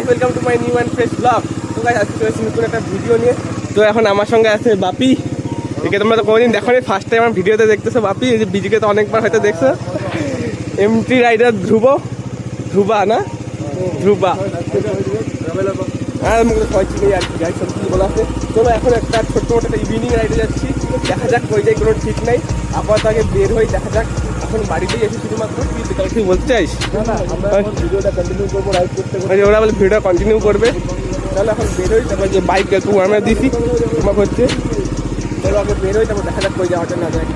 Welcome to my new and fresh blog. তো guys আজকে চলেছি নতুন একটা ভিডিও নিয়ে। তো এখন আমার সঙ্গে আছে বাপি, একে তোমরা তো কোনোদিন দেখো নি, ফার্স্ট টাইম আমার ভিডিওতে দেখতেছো বাপি। এই যে বিজিকে তো অনেকবার হয়তো দেখছো। এমটি রাইডার ধ্রুবা না ধ্রুবা আর মুখে কয়েছি নেই আর কি, গাইস সব কিছু বলা আছে। চলো এখন একটা ছোট্ট মোটো একটা ইভিনিং রাইডে যাচ্ছি, দেখা যাক কই যাই কোনো ঠিক নাই। আপাতত আগে বের হই, দেখা যাক। এখন বাড়িতেই এসে শুধুমাত্র কি বলতে চাইস? ভিডিওটা কন্টিনিউ করবো, রাইড করতে ওরা বলে ভিডিওটা কন্টিনিউ করবে। তাহলে এখন বের হই, তারপর যে বাইক একটু আমরা দিছি তোমাকে হচ্ছে, চলো আগে বের হই, তারপর দেখা যাক কই যাওয়াটা না যায়।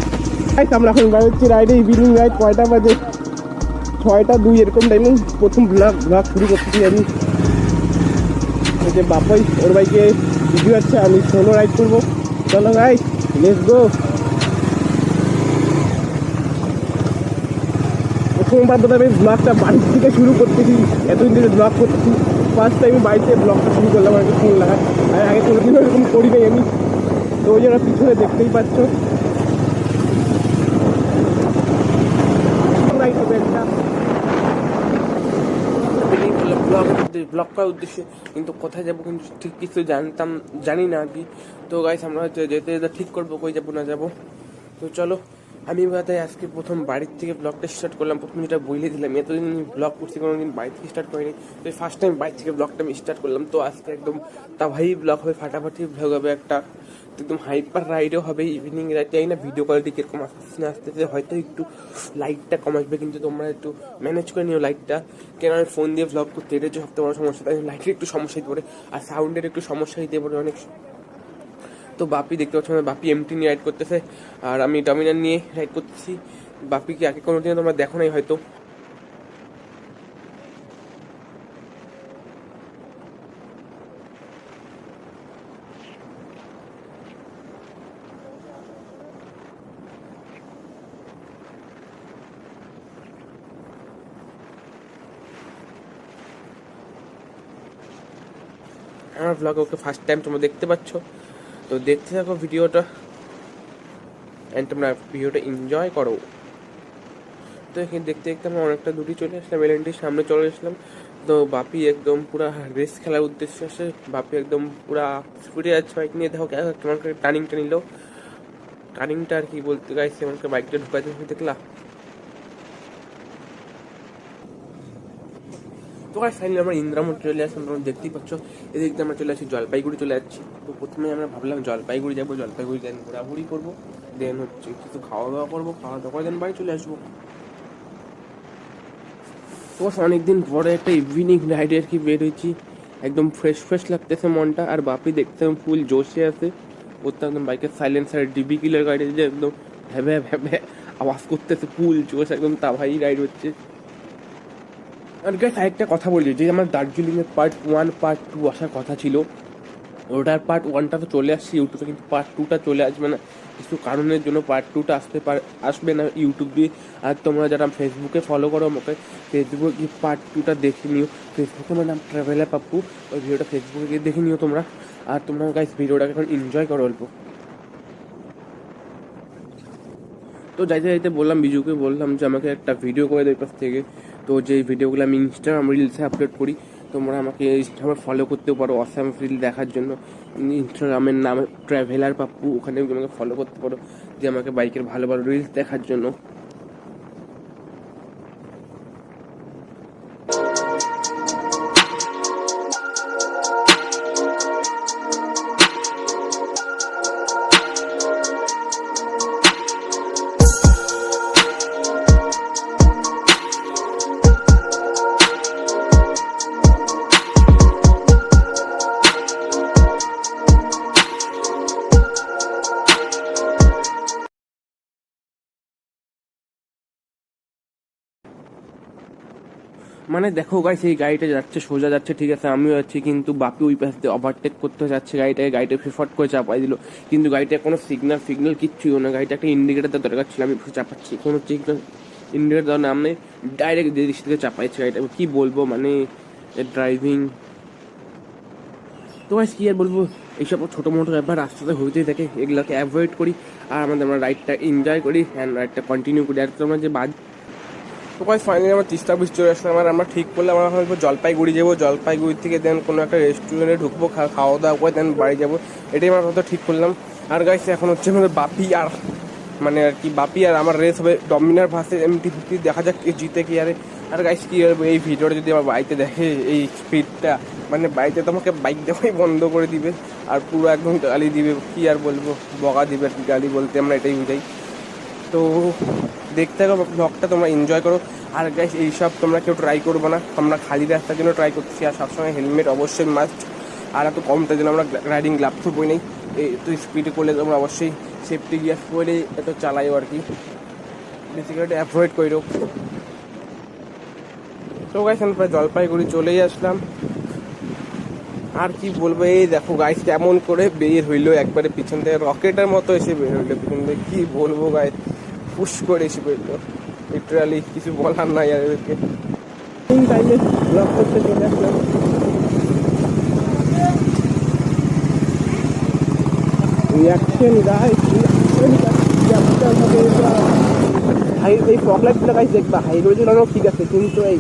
আমরা এখন বেরোচ্ছি রাইডে, ইভিনিং রাইড। কয়টা বাজে? 6:02 এরকম টাইমে প্রথম ব্লগ শুরু করতেছি আমি। ওই যে বাপাই ওর বাইকে ভিডিও আছে, আমি সোলো রাইড করবো। চলো ভাই লেটস গো। প্রথমবার বোধ আমি ব্লগটা বাড়ির থেকে শুরু করতেছি, এতদিন ধরে ব্লগ করতেছি। ফার্স্ট টাইম বাড়িতে ব্লগটা শুরু করলাম আর কি, ফোন লাগা। আর আগে কোনোদিনও এরকম করি নাই আমি। তো ওই জন্য পিছনে দেখতেই পাচ্ছ ব্লগ করার উদ্দেশ্যে, কিন্তু কোথায় যাবো কিন্তু ঠিক কিছু জানি না আর কি। তো গাইস আমরা হচ্ছে যেতে যেতে ঠিক করবো কই যাবো না যাবো। তো চলো, আমি বোধহয় আজকে প্রথম বাড়ির থেকে ব্লগটা স্টার্ট করলাম। প্রথম যেটা বলে দিলাম, এতদিন ব্লগ করছি কোনোদিন বাড়ি থেকে স্টার্ট করিনি, তো ফার্স্ট টাইম বাড়ি থেকে ব্লগটা আমি স্টার্ট করলাম। তো আজকে একদম তাভাই ব্লগ হবে, ফাটাফাটি ব্লগ হবে, একটা একদম হাইপার রাইডও হবে, ইভিনিং রাইড। তাই না ভিডিও কোয়ালিটি কিরকম আসতেছে না আসতেছে, হয়তো একটু লাইটটা কম আসবে, কিন্তু তোমরা একটু ম্যানেজ করে নিও লাইটটা। কেন আমি ফোন দিয়ে ব্লগ করতে, এটা হচ্ছে সবথেকে বড় সমস্যা। তাই লাইটের একটু সমস্যা দিতে পারে, আর সাউন্ডের একটু সমস্যা দিতে পারে অনেক। তো বাপি দেখতে পাচ্ছ, বাপি এমটি নিয়ে রাইড করতেছে আর আমি ডমিনার নিয়ে রাইড করতেছি। বাপিকে আগে কোনোদিন তোমরা দেখো নাই হয়তো। আমার ব্লগে ওকে ফার্স্ট টাইম তোমরা দেখতে পাচ্ছ, তো দেখতে থাকো ভিডিওটা অ্যান্ড তোমরা ভিডিওটা এনজয় করো। তো এখানে দেখতে দেখতে আমরা অনেকটা দূরে চলে আসলাম, এলএনটির সামনে চলে আসলাম। তো বাপি একদম পুরা রেস খেলার উদ্দেশ্যে আসে, বাপি একদম পুরা স্পিডে যাচ্ছে বাইক নিয়ে। দেখো তোমাকে টার্নিংটা নিল, টার্নিংটা আর কি বলতে গাইছে, আমাকে বাইকটা ঢুকাতে দেখলা। তো গাইস ফাইনালি আমরা ইন্দ্রামোড় চলে আসলাম, তোমরা দেখতেই পাচ্ছ। এদিক দিয়ে আমরা চলে আসছি জলপাইগুড়ি চলে যাচ্ছি। তো প্রথমে আমরা ভাবলাম জলপাইগুড়ি যাবো, জলপাইগুড়ি দেন ঘোরাঘুরি করবো, দেন হচ্ছে কিছু খাওয়া দাওয়া করবো, খাওয়া দাওয়া করে দেন বাড়ি চলে আসবো। তো অনেকদিন পরে একটা ইভিনিং রাইডে আর কি বের হয়েছি, একদম ফ্রেশ লাগতেছে মনটা। আর বাপি দেখতে ফুল জোশে আছে, ওর তো একদম বাইকের সাইলেন্সার ডিবি কিলার গাড়ি যে একদম ভ্যাবে ভ্যাবে আওয়াজ করতেছে, ফুল জোশ একদম তাভাই রাইড হচ্ছে। আর গাইস আরেকটা কথা বলি, যে আমার দার্জিলিংয়ের পার্ট 1 পার্ট 2 আসার কথা ছিল, ওটার পার্ট 1টা তো চলে আসছে ইউটিউবে, কিন্তু পার্ট 2টা চলে আসবে না কিছু কারণের জন্য। পার্ট 2টা আসবে না ইউটিউবে। আর তোমরা যারা ফেসবুকে ফলো করো আমাকে, ফেসবুকে গিয়ে পার্ট 2টা দেখে নিও। ফেসবুকে আমার নাম ট্রাভেলার পাপ্পু, ওই ভিডিওটা ফেসবুকে গিয়ে দেখে নিও তোমরা। আর তোমরা গাইস ভিডিওটাকে এখন এনজয় করো অল্প। তো যাইতে যাইতে বললাম বিজুকে, বললাম যে আমাকে একটা ভিডিও করে দেয় পাশ থেকে। তো যে ভিডিওগুলো আমি ইনস্টাগ্রাম রিলসে আপলোড করি, তোমরা আমাকে ইনস্টাগ্রামে ফলো করতেও পারো অসাম রিল দেখার জন্য। ইনস্টাগ্রামের নাম ট্রাভেলার পাপ্পু, ওখানে আমাকে ফলো করতে পারো, যে আমাকে বাইকের ভালো ভালো রিলস দেখার জন্য। মানে দেখো গাইস, এই গাড়িটা যাচ্ছে সোজা যাচ্ছে, ঠিক আছে আমিও যাচ্ছি, কিন্তু বাপি ওই পাশ দিয়ে ওভারটেক করতে যাচ্ছে গাড়িটা ফিফট করে চাপাই দিল। কিন্তু গাড়িটা কোনো সিগন্যাল কিচ্ছুই না, গাড়িটা একটা ইন্ডিকেটার দেওয়ার দরকার ছিল, আমি চাপাচ্ছি কোনো ইন্ডিকেটার দেওয়ার নাম নেই, ডাইরেক্ট যে দিক থেকে চাপাইছে গাড়িটা। কি বলবো মানে ড্রাইভিং। তো গাইস কি আর বলবো, এইসব ছোটো মোটো ব্যাপার রাস্তাতে হইতেই থাকে, এগুলোকে অ্যাভয়েড করি আর আমরা রাইডটা এনজয় করি অ্যান্ড রাইডটা কন্টিনিউ করি। আর তোমরা যে ফাইনালি আমরা তিস্তা ব্রিজ চলে আসলাম। আর আমরা ঠিক করলাম আমরা হয়তো জলপাইগুড়ি যাবো, জলপাইগুড়ি থেকে দেন কোনো একটা রেস্টুরেন্টে ঢুকবো, খাওয়া দাওয়া করে দেন বাড়ি যাবো, এটাই আমরা হয়তো ঠিক করলাম। আর গাইস এখন হচ্ছে আমাদের বাপি আর মানে আর কি বাপি আর আমার রেস হবে ডমিনার ভার্সেস MT-50, দেখা যাক কে জিতে কি আরে। আর গাইস কি হবে এই ভিডিওটা যদি আমার বাড়িতে দেখে এই স্পিডটা, মানে বাড়িতে তো আমাকে বাইক দেওয়াই বন্ধ করে দিবে আর পুরো একদম গালি দিবে, কি আর বলবো, বকা দিবে আর কি, গালি বলতে আমরা এটাই বুঝাই। তো দেখতে থাকো ব্লগটা, তোমরা এনজয় করো। আর গাইস এইসব তোমরা কেউ ট্রাই করবো না, আমরা খালি রাস্তার জন্য ট্রাই করতেছি। আর সবসময় হেলমেট অবশ্যই মাস্ট। আর এত কমটার জন্য আমরা রাইডিং গ্লাভসও বই নেই, একটু স্পিডে করলে তোমরা অবশ্যই সেফটি গিয়ার পরে এত চালাইও আর কি, বেসিক্যালি অ্যাভয়েড করো। তো গাইস আমি প্রায় জলপাইগুড়ি চলেই আসলাম। আর কি বলবো, এই দেখো গাইস কেমন করে বের হইলো, একবারে পিছন থেকে রকেটের মতো এসে বের হইলো পিছন থেকে, কি বলবো গাইস, পুশ করে এসে বেরোলো, লিটারালি কিছু বলার নাই আর এদেরকে। এই টাইমে ব্লগ করতে চলে আসলাম। রিয়াকশন গাইস, হাই এই ফগলাইটগুলো গাইস দেখবা, হাইরোডে চালানো ঠিক আছে কিন্তু এই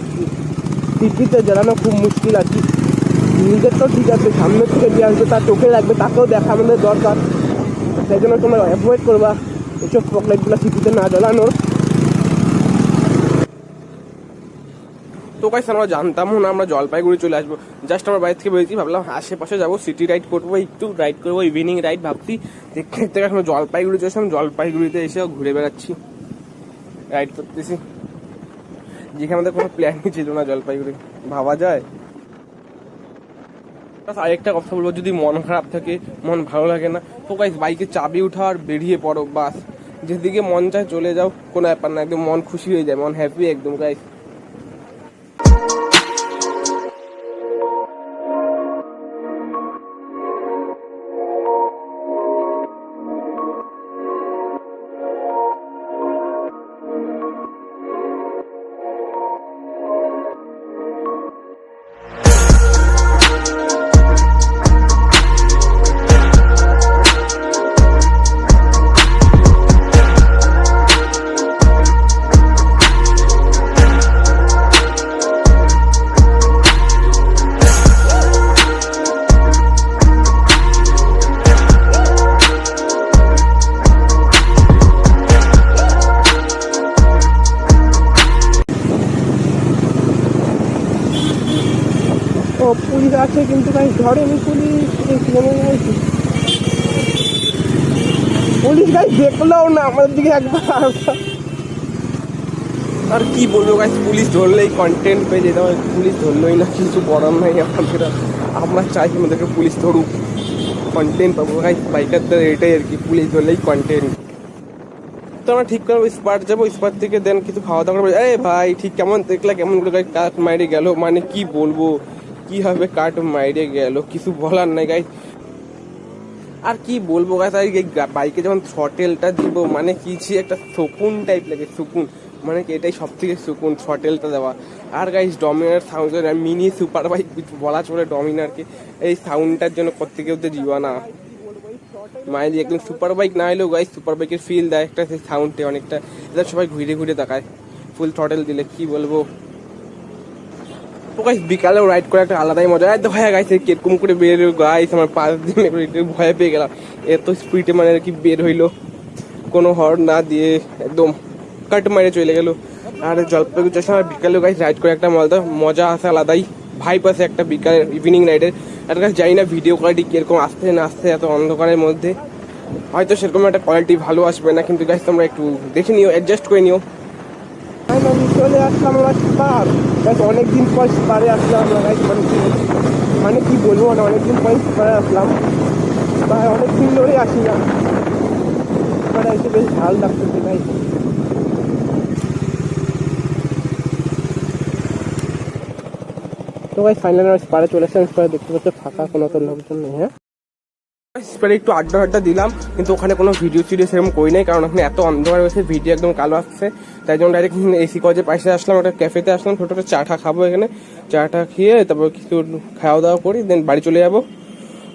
সিটিতে চালানো খুব মুশকিল আছে। নিজের তো ঠিক আছে, সামনের থেকে যে আসবে তার চোখে রাখবে, তাকেও দেখা আমাদের দরকার। সেই জন্য তোমরা অ্যাভয়েড করবা এইসব ফগলাইটগুলো সিটিতে না জ্বালানোর। তো গাইস আমরা জানতামও না আমরা জলপাইগুড়ি চলে আসবো, জাস্ট আমার বাড়ি থেকে বেরিয়েছি, ভাবলাম আশেপাশে যাবো, সিটি রাইড করবো, একটু রাইড করবো, ইভিনিং রাইড ভাবছি। দেখতে দেখতে এখন জলপাইগুড়ি চলে আসলাম, জলপাইগুড়িতে এসেও ঘুরে বেড়াচ্ছি, রাইড করতেছি, যেখানে আমাদের কোনো প্ল্যানই ছিল না জলপাইগুড়ি, ভাবা যায়। আরেকটা কথা বলবো, যদি মন খারাপ থাকে, মন ভালো লাগে না, তো গাইস বাইকে চাবি উঠাও আর বেরিয়ে পড়ো, বাস যেদিকে মন চায় চলে যাও, কোনো ব্যাপার না, একদম মন খুশি হয়ে যায়, মন হ্যাপি একদম গাইস। পুলিশ আছে কিন্তু ধরেনি, পুলিশ গাই দেখলেও না আমাদের দিকে একবার। আর কি বলবো গাইস, পুলিশ ধরলেই কন্টেন্ট পেয়ে যেতে হবে, পুলিশ ধরলোই না, কিছু বলার নাই আমাদের। আমরা চাই আমাদেরকে পুলিশ ধরুক, কন্টেন্ট পাবো গাইস, বাইকারদের এটাই আর কি, পুলিশ ধরলেই কন্টেন্ট। তো আমরা ঠিক করবো স্পাট যাবো, স্পাট থেকে দেন কিছু খাওয়া দাওয়া করবো। আরে ভাই ঠিক কেমন দেখলা, কেমন করে গাইস কাট মাইরে গেল, মানে কি বলবো, কি হবে কাট মাইরে গেল, কিছু বলার নাই গাইস। আর কি বলবো গাইস, আর এই বাইকে যখন থ্রটেলটা দিব, মানে কিছু একটা সুকুন টাইপ লাগে, সুকুন, মানে কি এটাই সব থেকে সুকুন, থ্রটেলটা দেওয়া। আর guys Dominar sound, mini super bike বলা চলে ডমিনারকে, এই সাউন্ডটার জন্য প্রত্যেকে ওদের জীবনা, মানে একদম সুপার বাইক না হলেও গাইস সুপার বাইকের ফিল দেয় একটা, সেই সাউন্ডে অনেকটা, এটা সবাই ঘুরে ঘুরে তাকায় ফুল থ্রটেল দিলে, কি বলবো। তো গাইস বিকালেও রাইড করে একটা আলাদাই মজা। দেখো হ্যাঁ গাইস কিরকম করে বের গাইস, আমার 5 দিন ভয় পেয়ে গেলাম, এত স্পিডে মানে আর কি বের হইলো, কোনো হর্ন না দিয়ে একদম কাট মারে চলে গেল। আর জলপাইগুড়ি যাচ্ছিলাম, আর বিকালেও গাইস রাইড করে একটা মজা আছে, আলাদাই ভাইব আছে একটা বিকালের ইভিনিং রাইডের। আর গাইস জানি না ভিডিও কোয়ালিটি কিরকম আসছে না আসছে এত অন্ধকারের মধ্যে, হয়তো সেরকম একটা কোয়ালিটি ভালো আসবে না, কিন্তু গাইস তোমরা একটু দেখে নিও, অ্যাডজাস্ট করে নিও। আমি চলে আসলাম আমার স্পার, অনেকদিন পর স্পারে আসলাম আমরা গাইস, মানে কি বলবো, মানে অনেকদিন পর স্পারে আসলাম, ভাই অনেকদিন ধরেই আসি না, স্পারে এসে বেশ ভালো লাগতেছে গাইস। তো গাইস ফাইনালি আমরা স্পারে চলে আসলাম, স্পারে দেখতে পাচ্ছি ফাঁকা, কোনো তো লোকজন নেই। হ্যাঁ স্পারে একটু আড্ডা দিলাম, কিন্তু ওখানে কোনো ভিডিও সেরকম করি নাই, কারণ ওখানে এত অন্ধকার হয়েছে, ভিডিও একদম কালো আসছে, তাই জন্য ডাইরেক্ট এসি কজের পাশে আসলাম, একটা ক্যাফেতে আসলাম, ছোটো চা খাবো এখানে, চাটা খেয়ে তারপর কিছু খাওয়া দাওয়া করি, দেন বাড়ি চলে যাবো।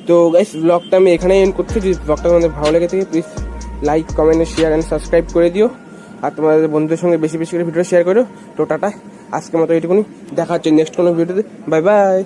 তো গাইস ব্লগটা আমি এখানেই এন্ড করছি, যদি ব্লগটা তোমাদের ভালো লেগে থাকে please like comment share and subscribe করে দিও। আর তোমাদের বন্ধুদের সঙ্গে বেশি বেশি করে ভিডিও শেয়ার করো। তো টাটা, আজকের মতো এইটুকুনি, দেখা হচ্ছে নেক্সট কোনো ভিডিওতে। Bye bye.